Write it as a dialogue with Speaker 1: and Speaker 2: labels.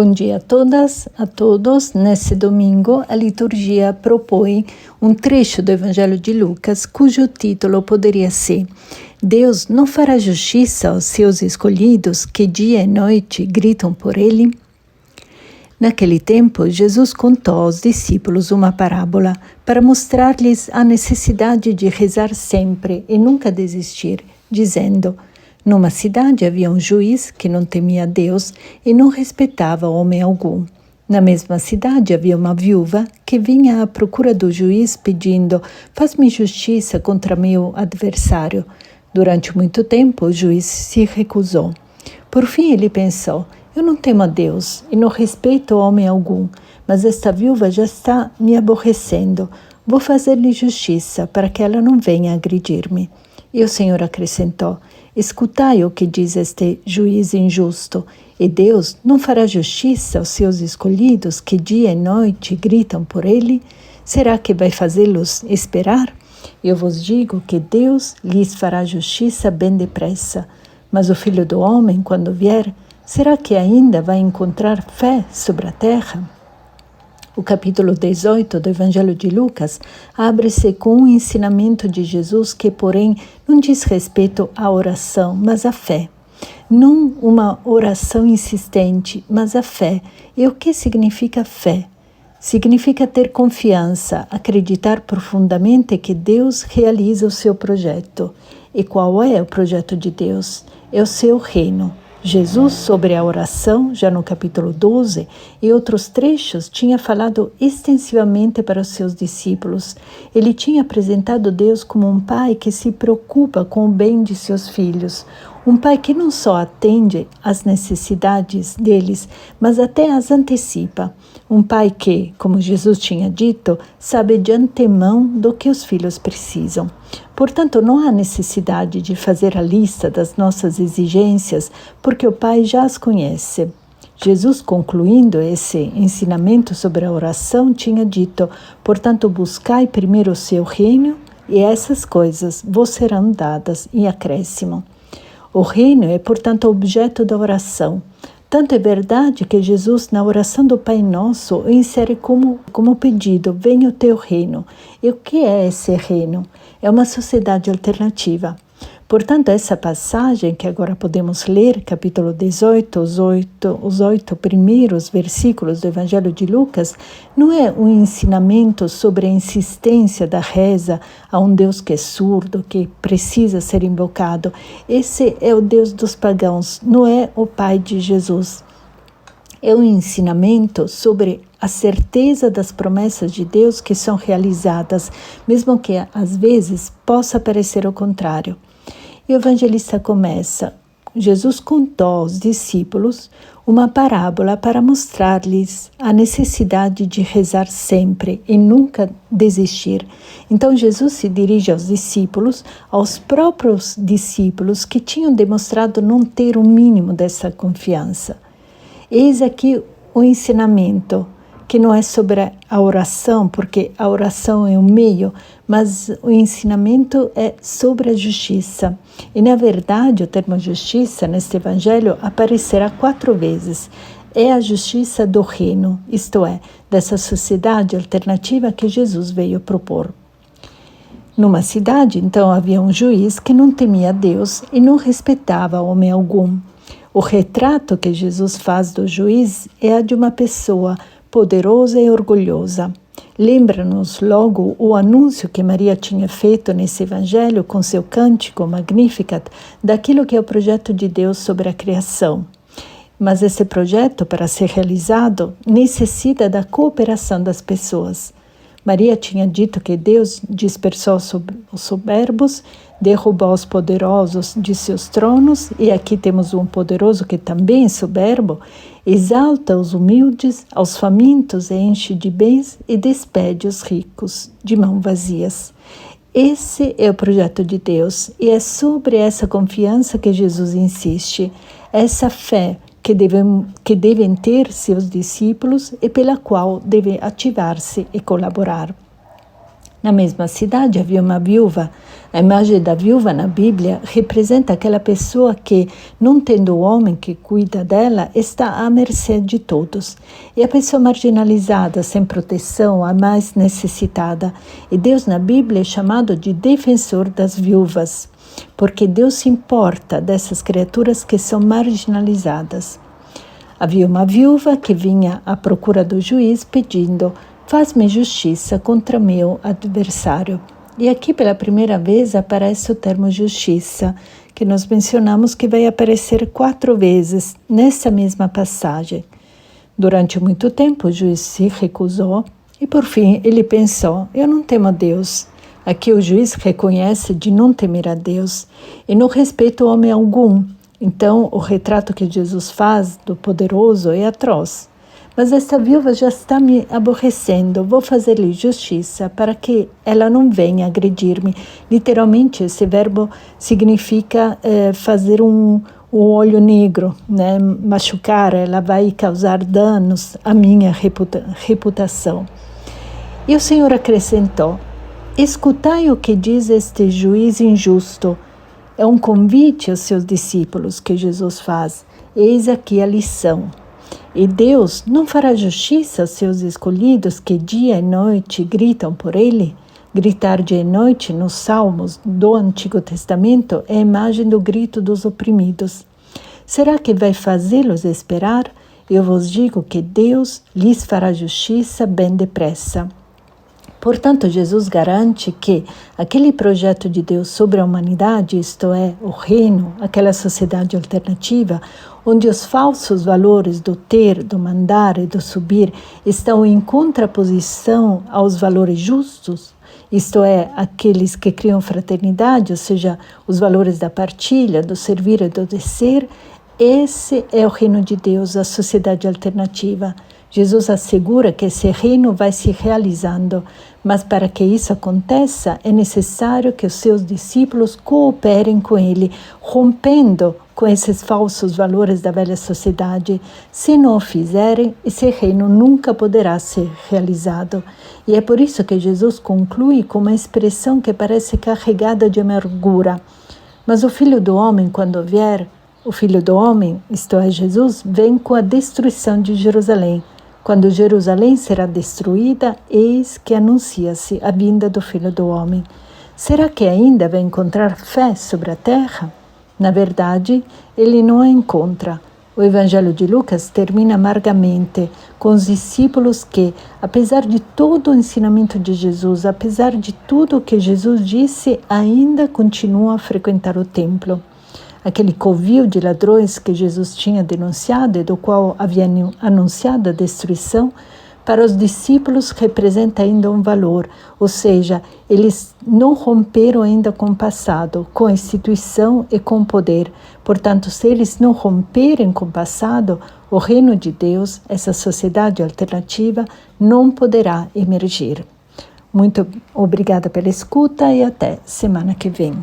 Speaker 1: Bom dia a todas, a todos. Nesse domingo, a liturgia propõe um trecho do Evangelho de Lucas, cujo título poderia ser: Deus não fará justiça aos seus escolhidos que dia e noite gritam por ele? Naquele tempo, Jesus contou aos discípulos uma parábola para mostrar-lhes a necessidade de rezar sempre e nunca desistir, dizendo: numa cidade havia um juiz que não temia Deus e não respeitava homem algum. Na mesma cidade havia uma viúva que vinha à procura do juiz pedindo: faz-me justiça contra meu adversário. Durante muito tempo o juiz se recusou. Por fim ele pensou: eu não temo a Deus e não respeito homem algum, mas esta viúva já está me aborrecendo. Vou fazer-lhe justiça para que ela não venha agredir-me. E o Senhor acrescentou: escutai o que diz este juiz injusto, e Deus não fará justiça aos seus escolhidos que dia e noite gritam por ele? Será que vai fazê-los esperar? Eu vos digo que Deus lhes fará justiça bem depressa. Mas o Filho do Homem, quando vier, será que ainda vai encontrar fé sobre a terra? O capítulo 18 do Evangelho de Lucas abre-se com um ensinamento de Jesus que, porém, não diz respeito à oração, mas à fé. Não uma oração insistente, mas a fé. E o que significa fé? Significa ter confiança, acreditar profundamente que Deus realiza o seu projeto. E qual é o projeto de Deus? É o seu reino. Jesus, sobre a oração, já no capítulo 12, e outros trechos, tinha falado extensivamente para os seus discípulos. Ele tinha apresentado Deus como um pai que se preocupa com o bem de seus filhos. Um pai que não só atende às necessidades deles, mas até as antecipa. Um pai que, como Jesus tinha dito, sabe de antemão do que os filhos precisam. Portanto, não há necessidade de fazer a lista das nossas exigências, porque o Pai já as conhece. Jesus, concluindo esse ensinamento sobre a oração, tinha dito: portanto, buscai primeiro o seu reino, e essas coisas vos serão dadas em acréscimo. O reino é, portanto, objeto da oração. Tanto é verdade que Jesus, na oração do Pai Nosso, o insere como pedido: venha o teu reino. E o que é esse reino? É uma sociedade alternativa. Portanto, essa passagem que agora podemos ler, capítulo 18, os 8 primeiros versículos do Evangelho de Lucas, não é um ensinamento sobre a insistência da reza a um Deus que é surdo, que precisa ser invocado. Esse é o Deus dos pagãos, não é o Pai de Jesus. É um ensinamento sobre a certeza das promessas de Deus que são realizadas, mesmo que às vezes possa parecer o contrário. E o evangelista começa: Jesus contou aos discípulos uma parábola para mostrar-lhes a necessidade de rezar sempre e nunca desistir. Então Jesus se dirige aos discípulos, aos próprios discípulos que tinham demonstrado não ter o mínimo dessa confiança. Eis aqui o ensinamento, que não é sobre a oração, porque a oração é um meio, mas o ensinamento é sobre a justiça. E, na verdade, o termo justiça, neste evangelho, aparecerá 4 vezes. É a justiça do reino, isto é, dessa sociedade alternativa que Jesus veio propor. Numa cidade, então, havia um juiz que não temia Deus e não respeitava homem algum. O retrato que Jesus faz do juiz é a de uma pessoa poderosa e orgulhosa. Lembra-nos logo o anúncio que Maria tinha feito nesse evangelho com seu cântico Magnificat, daquilo que é o projeto de Deus sobre a criação. Mas esse projeto, para ser realizado, necessita da cooperação das pessoas. Maria tinha dito que Deus dispersou os soberbos, derrubou os poderosos de seus tronos, e aqui temos um poderoso que também é soberbo, exalta os humildes, aos famintos e enche de bens e despede os ricos de mãos vazias. Esse é o projeto de Deus e é sobre essa confiança que Jesus insiste, essa fé que devem ter seus discípulos e pela qual deve ativar-se e colaborar. Na mesma cidade havia uma viúva. A imagem da viúva na Bíblia representa aquela pessoa que, não tendo o homem que cuida dela, está à mercê de todos. E a pessoa marginalizada, sem proteção, a mais necessitada. E Deus na Bíblia é chamado de defensor das viúvas, porque Deus se importa dessas criaturas que são marginalizadas. Havia uma viúva que vinha à procura do juiz pedindo: faz-me justiça contra meu adversário. E aqui pela primeira vez aparece o termo justiça, que nós mencionamos que vai aparecer 4 vezes nessa mesma passagem. Durante muito tempo o juiz se recusou e por fim ele pensou: eu não temo a Deus. Aqui o juiz reconhece de não temer a Deus e não respeita homem algum. Então o retrato que Jesus faz do poderoso é atroz. Mas esta viúva já está me aborrecendo, vou fazer-lhe justiça para que ela não venha agredir-me. Literalmente, esse verbo significa fazer um olho negro, né? Machucar, ela vai causar danos à minha reputação. E o Senhor acrescentou: escutai o que diz este juiz injusto. É um convite aos seus discípulos que Jesus faz. Eis aqui a lição. E Deus não fará justiça aos seus escolhidos que dia e noite gritam por Ele? Gritar dia e noite nos Salmos do Antigo Testamento é a imagem do grito dos oprimidos. Será que vai fazê-los esperar? Eu vos digo que Deus lhes fará justiça bem depressa. Portanto, Jesus garante que aquele projeto de Deus sobre a humanidade, isto é, o reino, aquela sociedade alternativa, onde os falsos valores do ter, do mandar e do subir estão em contraposição aos valores justos, isto é, aqueles que criam fraternidade, ou seja, os valores da partilha, do servir e do descer, esse é o reino de Deus, a sociedade alternativa. Jesus assegura que esse reino vai se realizando, mas para que isso aconteça é necessário que os seus discípulos cooperem com ele, rompendo com esses falsos valores da velha sociedade. Se não o fizerem, esse reino nunca poderá ser realizado. E é por isso que Jesus conclui com uma expressão que parece carregada de amargura. Mas o Filho do Homem, quando vier, o Filho do Homem, isto é, Jesus, vem com a destruição de Jerusalém. Quando Jerusalém será destruída, eis que anuncia-se a vinda do Filho do Homem. Será que ainda vai encontrar fé sobre a terra? Na verdade, ele não a encontra. O Evangelho de Lucas termina amargamente com os discípulos que, apesar de todo o ensinamento de Jesus, apesar de tudo o que Jesus disse, ainda continuam a frequentar o templo. Aquele covil de ladrões que Jesus tinha denunciado e do qual havia anunciado a destruição, para os discípulos representa ainda um valor, ou seja, eles não romperam ainda com o passado, com a instituição e com o poder. Portanto, se eles não romperem com o passado, o reino de Deus, essa sociedade alternativa, não poderá emergir. Muito obrigada pela escuta e até semana que vem.